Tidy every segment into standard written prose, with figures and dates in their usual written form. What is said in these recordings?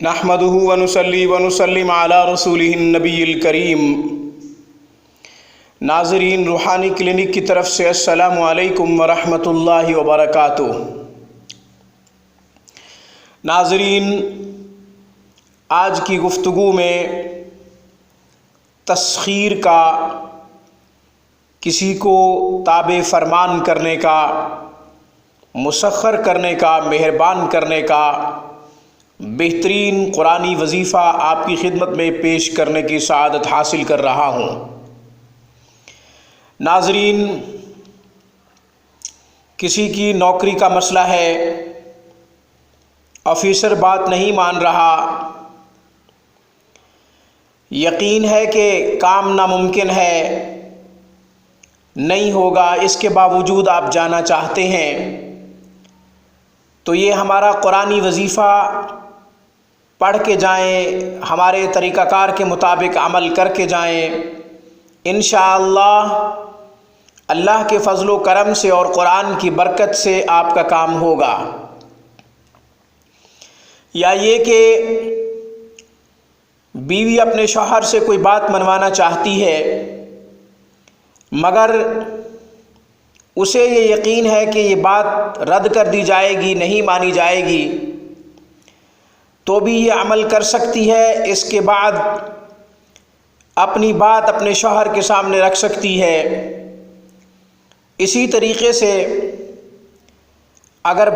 نحمدہ ونصلی ونسلم علی رسولہ النبی الکریم۔ ناظرین، روحانی کلینک کی طرف سے السلام علیکم ورحمۃ اللہ وبرکاتہ۔ ناظرین، آج کی گفتگو میں تسخیر کا، کسی کو تابع فرمان کرنے کا، مسخر کرنے کا، مہربان کرنے کا بہترین قرآنی وظیفہ آپ کی خدمت میں پیش کرنے کی سعادت حاصل کر رہا ہوں۔ ناظرین، کسی کی نوکری کا مسئلہ ہے، آفیسر بات نہیں مان رہا، یقین ہے کہ کام ناممکن ہے، نہیں ہوگا، اس کے باوجود آپ جانا چاہتے ہیں، تو یہ ہمارا قرآنی وظیفہ پڑھ کے جائیں، ہمارے طریقہ کار کے مطابق عمل کر کے جائیں، انشاءاللہ اللہ کے فضل و کرم سے اور قرآن کی برکت سے آپ کا کام ہوگا۔ یا یہ کہ بیوی اپنے شوہر سے کوئی بات منوانا چاہتی ہے، مگر اسے یہ یقین ہے کہ یہ بات رد کر دی جائے گی، نہیں مانی جائے گی، تو بھی یہ عمل کر سکتی ہے، اس کے بعد اپنی بات اپنے شوہر کے سامنے رکھ سکتی ہے۔ اسی طریقے سے اگر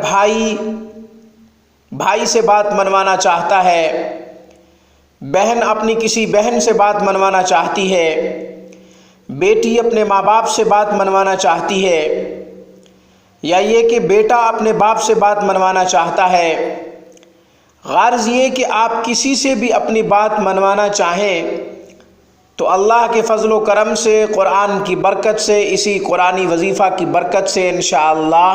بھائی سے بات منوانا چاہتا ہے، بہن اپنی کسی بہن سے بات منوانا چاہتی ہے، بیٹی اپنے ماں باپ سے بات منوانا چاہتی ہے، یا یہ کہ بیٹا اپنے باپ سے بات منوانا چاہتا ہے، غرض یہ کہ آپ کسی سے بھی اپنی بات منوانا چاہیں تو اللہ کے فضل و کرم سے، قرآن کی برکت سے، اسی قرآنی وظیفہ کی برکت سے انشاءاللہ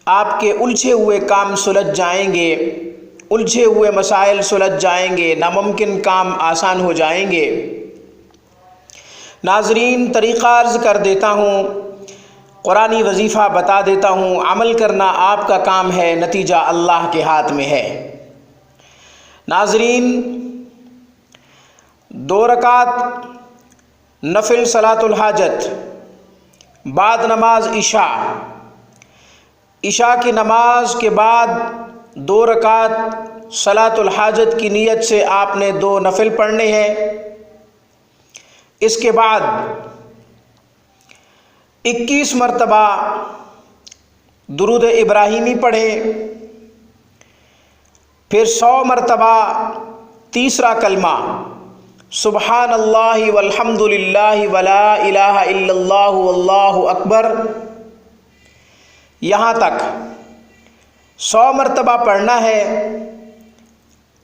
آپ کے الجھے ہوئے کام سلجھ جائیں گے، الجھے ہوئے مسائل سلجھ جائیں گے، ناممکن کام آسان ہو جائیں گے۔ ناظرین، طریقہ عرض کر دیتا ہوں، قرآنی وظیفہ بتا دیتا ہوں، عمل کرنا آپ کا کام ہے، نتیجہ اللہ کے ہاتھ میں ہے۔ ناظرین، 2 رکعت نفل صلاۃ الحاجت بعد نماز عشاء کی نماز کے بعد 2 رکعت صلاۃ الحاجت کی نیت سے آپ نے 2 نفل پڑھنے ہیں۔ اس کے بعد 21 مرتبہ درود ابراہیمی پڑھیں، پھر 100 مرتبہ تیسرا کلمہ سبحان اللہ والحمد للہ ولا الہ الا اللہ واللہ اکبر، یہاں تک 100 مرتبہ پڑھنا ہے۔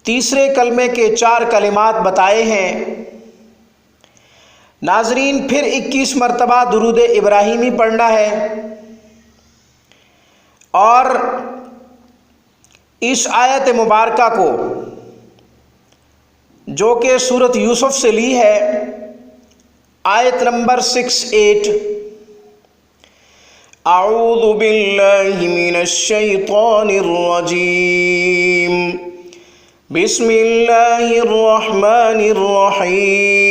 تیسرے کلمے کے 4 کلمات بتائے ہیں۔ ناظرین، پھر 21 مرتبہ درود ابراہیمی پڑھنا ہے، اور اس آیت مبارکہ کو جو کہ سورۃ یوسف سے لی ہے، آیت نمبر 68، اعوذ باللہ من الشیطان الرجیم، بسم اللہ الرحمن الرحیم،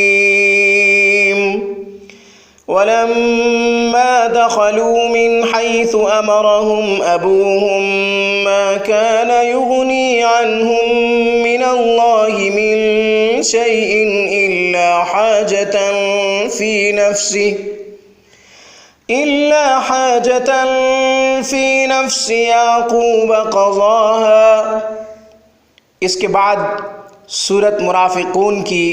وَلَمَّا دَخَلُوا مِنْ حَيْثُ أَمَرَهُمْ أَبُوهُمْ مَا كَانَ يُغْنِي عَنْهُمْ مِنَ اللَّهِ مِنْ شَيْءٍ إِلَّا حَاجَةً فِي نَفْسِ يَعْقُوبَ قَضَاهَا۔ اس کے بعد سورۃ منافقون کی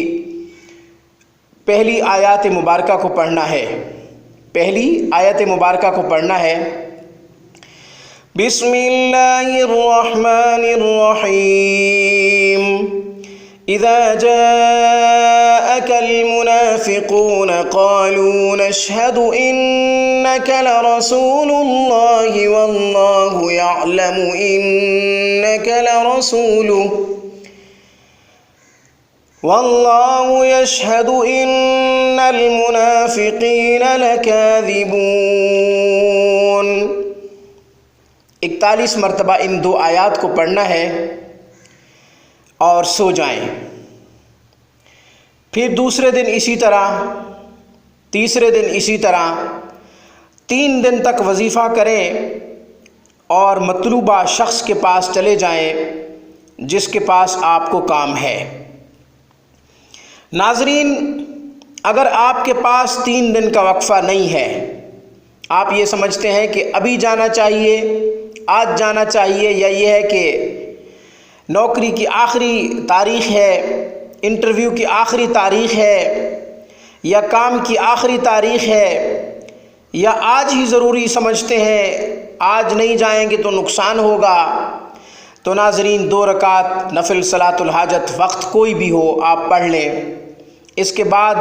پہلی آیات مبارکہ کو پڑھنا ہے، پہلی آیت مبارکہ کو پڑھنا ہے۔ بسم اللہ الرحمن الرحیم، اذا جاءك المنافقون قالوا نشهد انك لرسول الله والله يعلم انك لرسوله واللہ یشہد ان المنافقین لکاذبون۔ 41 مرتبہ ان 2 آیات کو پڑھنا ہے۔ اور سو جائیں۔ پھر دوسرے دن اسی طرح، تیسرے دن اسی طرح، 3 دن تک وظیفہ کریں اور مطلوبہ شخص کے پاس چلے جائیں جس کے پاس آپ کو کام ہے۔ ناظرین، اگر آپ کے پاس 3 دن کا وقفہ نہیں ہے، آپ یہ سمجھتے ہیں کہ ابھی جانا چاہیے، آج جانا چاہیے، یا یہ ہے کہ نوکری کی آخری تاریخ ہے، انٹرویو کی آخری تاریخ ہے، یا کام کی آخری تاریخ ہے، یا آج ہی ضروری سمجھتے ہیں، آج نہیں جائیں گے تو نقصان ہوگا، تو ناظرین 2 رکعت نفل صلاۃ الحاجت وقت کوئی بھی ہو آپ پڑھ لیں۔ اس کے بعد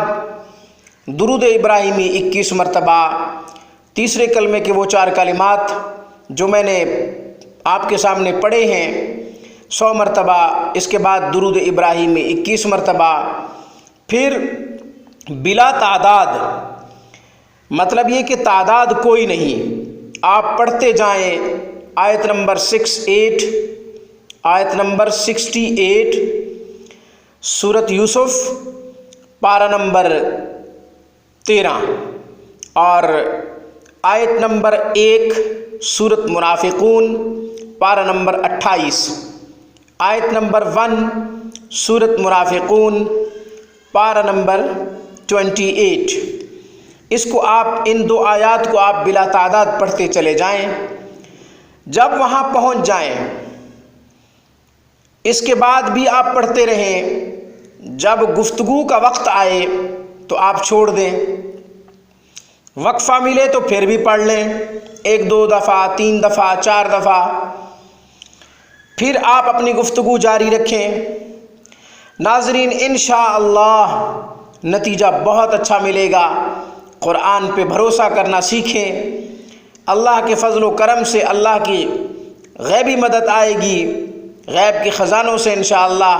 درود ابراہیمی 21 مرتبہ، تیسرے کلمے کے وہ 4 کلمات جو میں نے آپ کے سامنے پڑھے ہیں 100 مرتبہ، اس کے بعد درود ابراہیمی 21 مرتبہ، پھر بلا تعداد، مطلب یہ کہ تعداد کوئی نہیں، آپ پڑھتے جائیں۔ آیت نمبر 68، آیت نمبر 68 سورۃ یوسف پارہ نمبر 13، اور آیت نمبر 1 سورۃ منافقون پارہ نمبر 28، آیت نمبر 1 سورۃ منافقون پارہ نمبر 28۔ اس کو آپ، ان 2 آیات کو آپ بلا تعداد پڑھتے چلے جائیں۔ جب وہاں پہنچ جائیں، اس کے بعد بھی آپ پڑھتے رہیں۔ جب گفتگو کا وقت آئے تو آپ چھوڑ دیں، وقفہ ملے تو پھر بھی پڑھ لیں، 1-2 دفعہ، 3 دفعہ، 4 دفعہ، پھر آپ اپنی گفتگو جاری رکھیں۔ ناظرین، انشاءاللہ نتیجہ بہت اچھا ملے گا۔ قرآن پہ بھروسہ کرنا سیکھیں، اللہ کے فضل و کرم سے اللہ کی غیبی مدد آئے گی، غیب کے خزانوں سے انشاءاللہ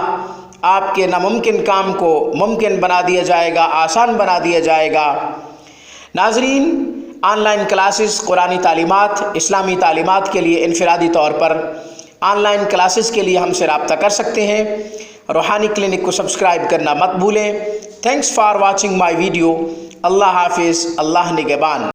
آپ کے ناممکن کام کو ممکن بنا دیا جائے گا، آسان بنا دیا جائے گا۔ ناظرین، آن لائن کلاسز، قرآنی تعلیمات، اسلامی تعلیمات کے لیے انفرادی طور پر آن لائن کلاسز کے لیے ہم سے رابطہ کر سکتے ہیں۔ روحانی کلینک کو سبسکرائب کرنا مت بھولیں۔ Thanks for watching my video. اللہ حافظ، اللہ نگہبان۔